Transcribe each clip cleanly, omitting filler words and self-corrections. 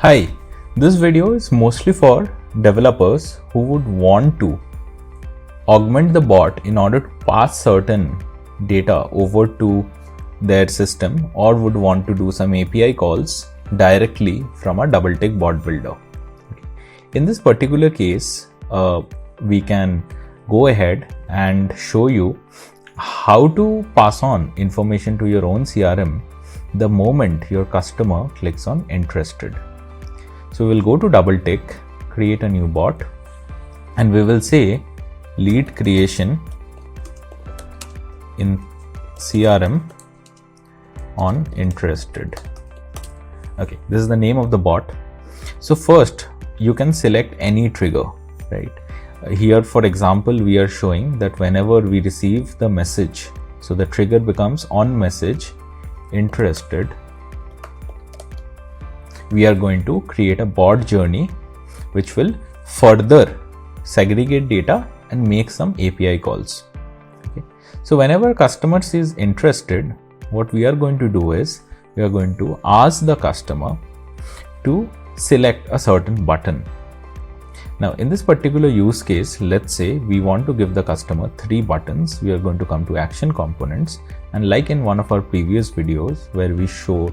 Hi, this video is mostly for developers who would want to augment the bot in order to pass certain data over to their system or would want to do some API calls directly from a DoubleTick bot builder. In this particular case, we can go ahead and show you how to pass on information to your own CRM the moment your customer clicks on interested. So we'll go to DoubleTick, create a new bot, and we will say lead creation in CRM on interested. Okay, this is the name of the bot. So first you can select any trigger, right? Here, for example, we are showing that whenever we receive the message, so the trigger becomes on message interested, we are going to create a bot journey which will further segregate data and make some API calls. Okay. So whenever customer is interested, what we are going to do is we are going to ask the customer to select a certain button. Now in this particular use case, let's say we want to give the customer 3 buttons. We are going to come to action components, and like in one of our previous videos where we show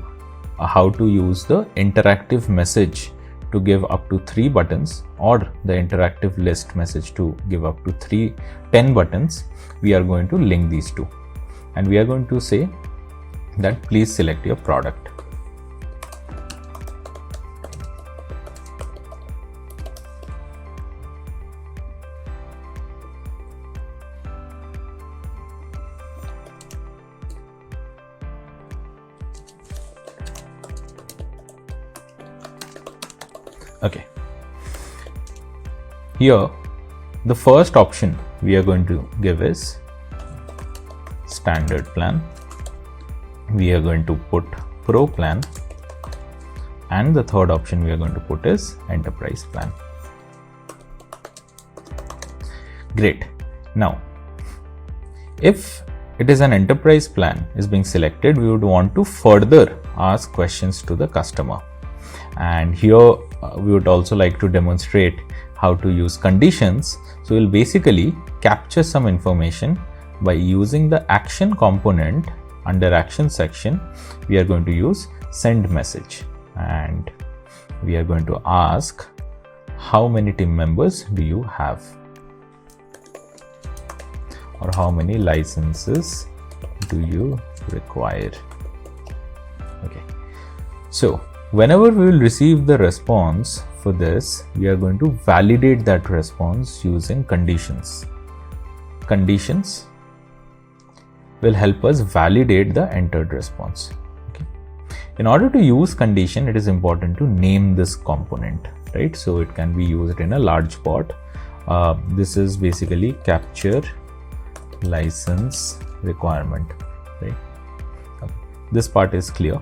how to use the interactive message to give up to 3 buttons or the interactive list message to give up to 10 buttons, we are going to link these two, and we are going to say that please select your product. Okay, here the first option we are going to give is standard plan. We are going to put pro plan, and the third option we are going to put is enterprise plan. Great. Now if it is an enterprise plan is being selected, we would want to further ask questions to the customer, and here we would also like to demonstrate how to use conditions. So we'll basically capture some information by using the action component. Under action section, we are going to use send message, and we are going to ask how many team members do you have, or how many licenses do you require. Okay, so whenever we will receive the response for this, we are going to validate that response using conditions. Conditions will help us validate the entered response. Okay. In order to use condition, it is important to name this component, right? So it can be used in a large bot. This is basically capture license requirement, right? Okay. This part is clear.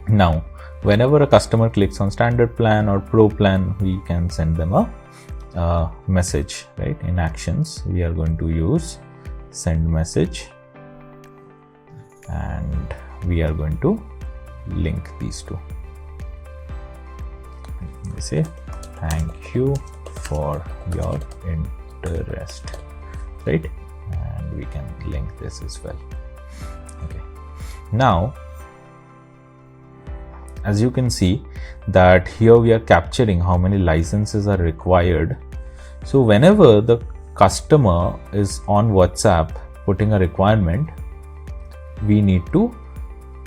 Now, whenever a customer clicks on standard plan or pro plan, we can send them a message, right? In actions, we are going to use send message, and we are going to link these two. We say thank you for your interest, right? And we can link this as well. Okay. Now, as you can see that here we are capturing how many licenses are required. So whenever the customer is on WhatsApp putting a requirement, we need to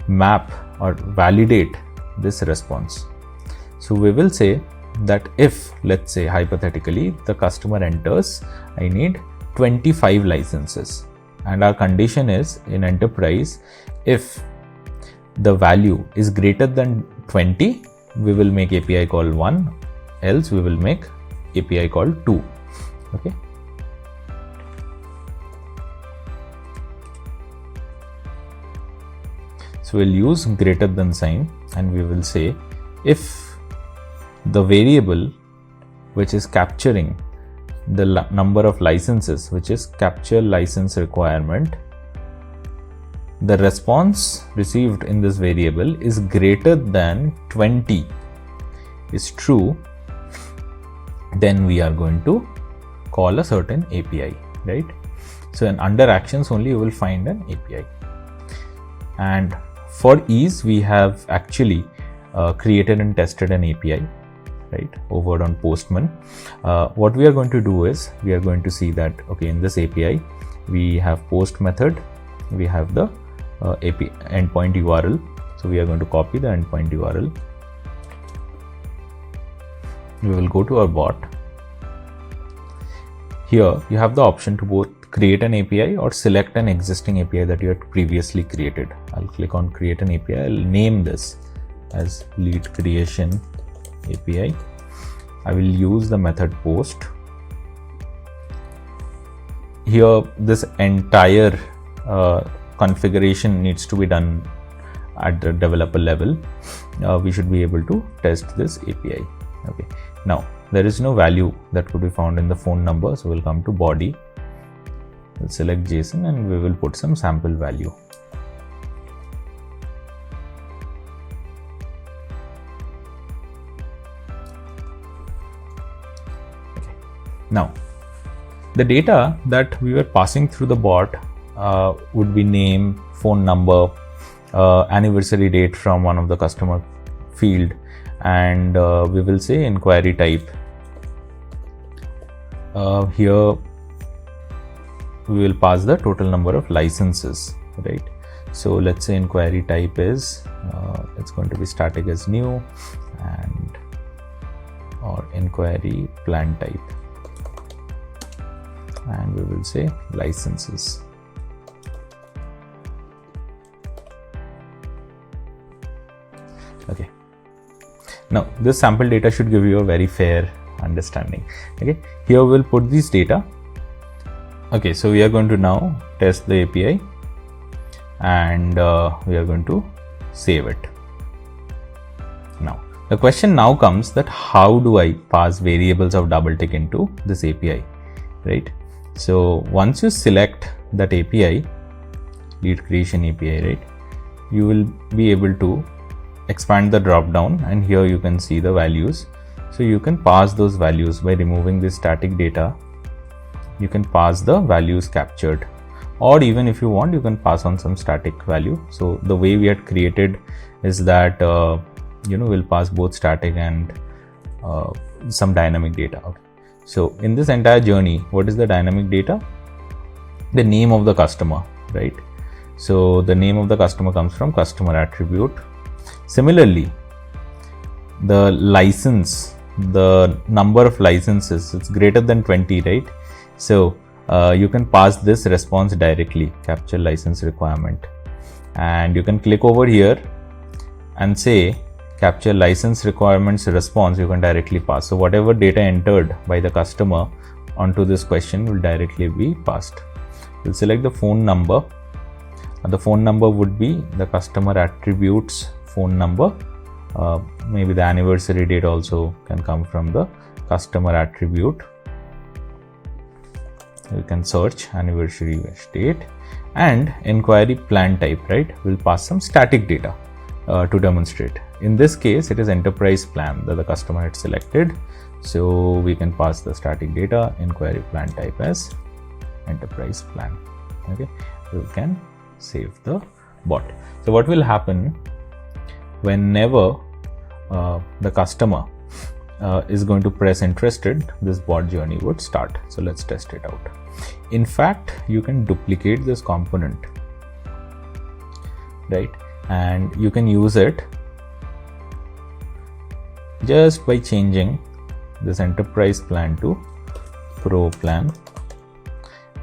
map or validate this response. So we will say that if, let's say hypothetically, the customer enters, I need 25 licenses, and our condition is in enterprise, if the value is greater than 20, we will make API call 1, else we will make API call 2. Okay. So we'll use greater than sign, and we will say if the variable which is capturing the number of licenses, which is capture license requirement, the response received in this variable is greater than 20, is true, then we are going to call a certain API, right? So under actions only you will find an API. And for ease, we have actually created and tested an API, right, over on Postman. What we are going to do is we are going to see that, okay, in this API we have post method, we have the API endpoint URL. So we are going to copy the endpoint URL. We will go to our bot. Here you have the option to both create an API or select an existing API that you had previously created. I'll click on create an API. I'll name this as lead creation API. I will use the method post. Here this entire configuration needs to be done at the developer level. We should be able to test this API. Okay. Now there is no value that could be found in the phone number, so we'll come to body. We'll select JSON and we will put some sample value. Okay. Now the data that we were passing through the bot would be name, phone number, anniversary date from one of the customer field, and we will say inquiry type. Here we will pass the total number of licenses, right? So let's say inquiry type is it's going to be static as new, and or inquiry plan type, and we will say licenses. Okay. Now this sample data should give you a very fair understanding. Okay, here we'll put these data. Okay, so we are going to now test the API, and we are going to save it. Now the question now comes that how do I pass variables of DoubleTick into this API, right? So once you select that API, lead creation API, right, you will be able to expand the drop down, and here you can see the values. So you can pass those values by removing this static data. You can pass the values captured, or even if you want, you can pass on some static value. So the way we had created is that we'll pass both static and some dynamic data. Okay. So in this entire journey, what is the dynamic data? The name of the customer, right? So the name of the customer comes from customer attribute. Similarly, the license, the number of licenses, it's greater than 20, right? So you can pass this response directly, capture license requirement, and you can click over here and say capture license requirements response. You can directly pass. So whatever data entered by the customer onto this question will directly be passed. We'll select the phone number, and the phone number would be the customer attributes phone number. Maybe the anniversary date also can come from the customer attribute. You can search anniversary date, and inquiry plan type, right? We'll pass some static data to demonstrate. In this case, it is enterprise plan that the customer had selected. So we can pass the static data, inquiry plan type as enterprise plan. Okay, we can save the bot. So what will happen whenever the customer is going to press interested, this bot journey would start. So let's test it out. In fact, you can duplicate this component, right? And you can use it just by changing this enterprise plan to pro plan,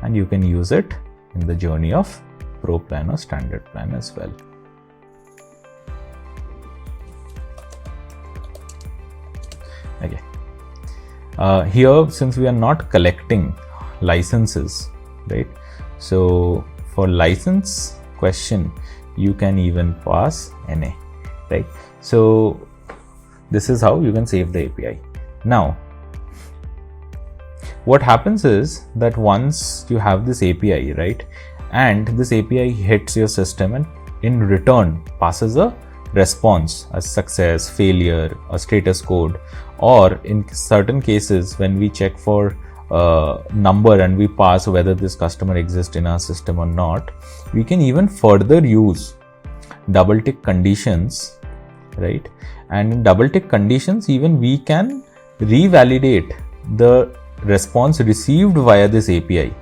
and you can use it in the journey of pro plan or standard plan as well. Okay. Here, since we are not collecting licenses, right? So for license question, you can even pass NA, right? So this is how you can save the API. Now, what happens is that once you have this API, right, and this API hits your system and in return passes a response, a success, failure, a status code, or in certain cases when we check for number and we pass whether this customer exists in our system or not, we can even further use double tick conditions, right? And in double tick conditions, even we can revalidate the response received via this API,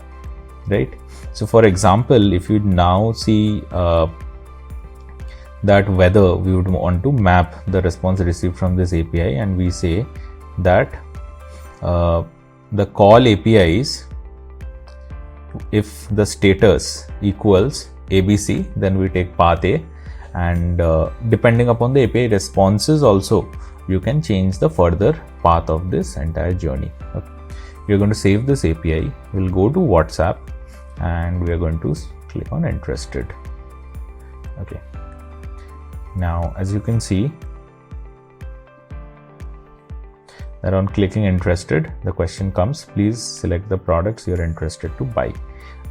right? So for example, if you now see that whether we would want to map the response received from this API, and we say that the call APIs, if the status equals ABC, then we take path A, and depending upon the API responses also, you can change the further path of this entire journey. Okay. We are going to save this API. We'll go to WhatsApp and we are going to click on interested. Okay. Now, as you can see, that on clicking interested, the question comes, please select the products you're interested to buy.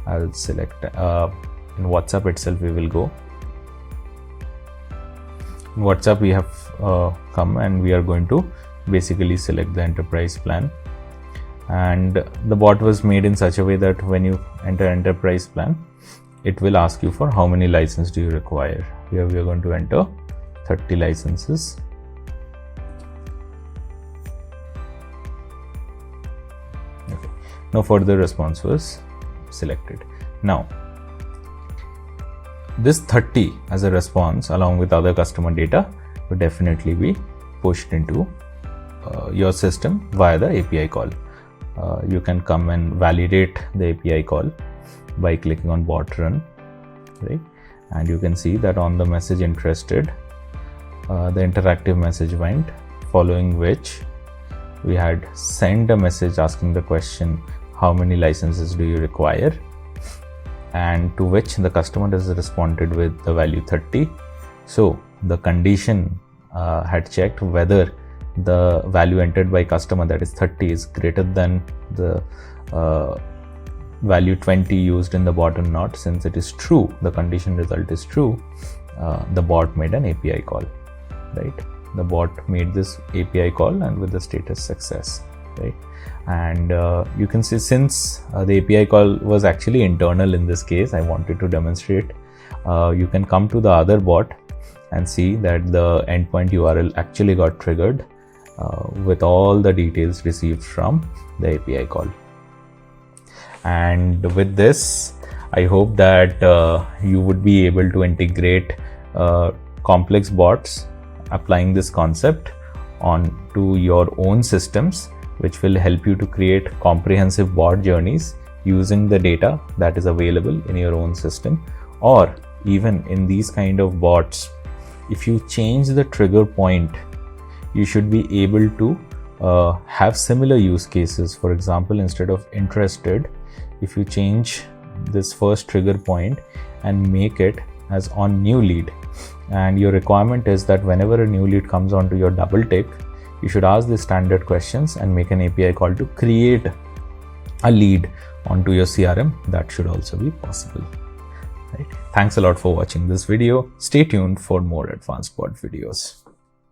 I'll select in WhatsApp itself, we will go. In WhatsApp, we have come and we are going to basically select the enterprise plan. And the bot was made in such a way that when you enter enterprise plan, it will ask you for how many licenses do you require. Here we are going to enter 30 licenses. Okay. No further response was selected. Now, this 30 as a response along with other customer data will definitely be pushed into your system via the API call. You can come and validate the API call by clicking on bot run, right? And you can see that on the message interested, the interactive message went, following which we had sent a message asking the question, how many licenses do you require? And to which the customer has responded with the value 30. So the condition had checked whether the value entered by customer, that is 30, is greater than the value 20 used in the bot or not. Since it is true, the condition result is true, the bot made an API call, right? The bot made this API call and with the status success, right? And you can see, since the API call was actually internal in this case, I wanted to demonstrate. You can come to the other bot and see that the endpoint URL actually got triggered with all the details received from the API call. And with this, I hope that you would be able to integrate complex bots, applying this concept onto your own systems, which will help you to create comprehensive bot journeys using the data that is available in your own system. Or even in these kind of bots, if you change the trigger point, you should be able to have similar use cases. For example, instead of interested, if you change this first trigger point and make it as on new lead, and your requirement is that whenever a new lead comes onto your double tick, you should ask the standard questions and make an API call to create a lead onto your CRM. That should also be possible, right? Thanks a lot for watching this video. Stay tuned for more advanced bot videos.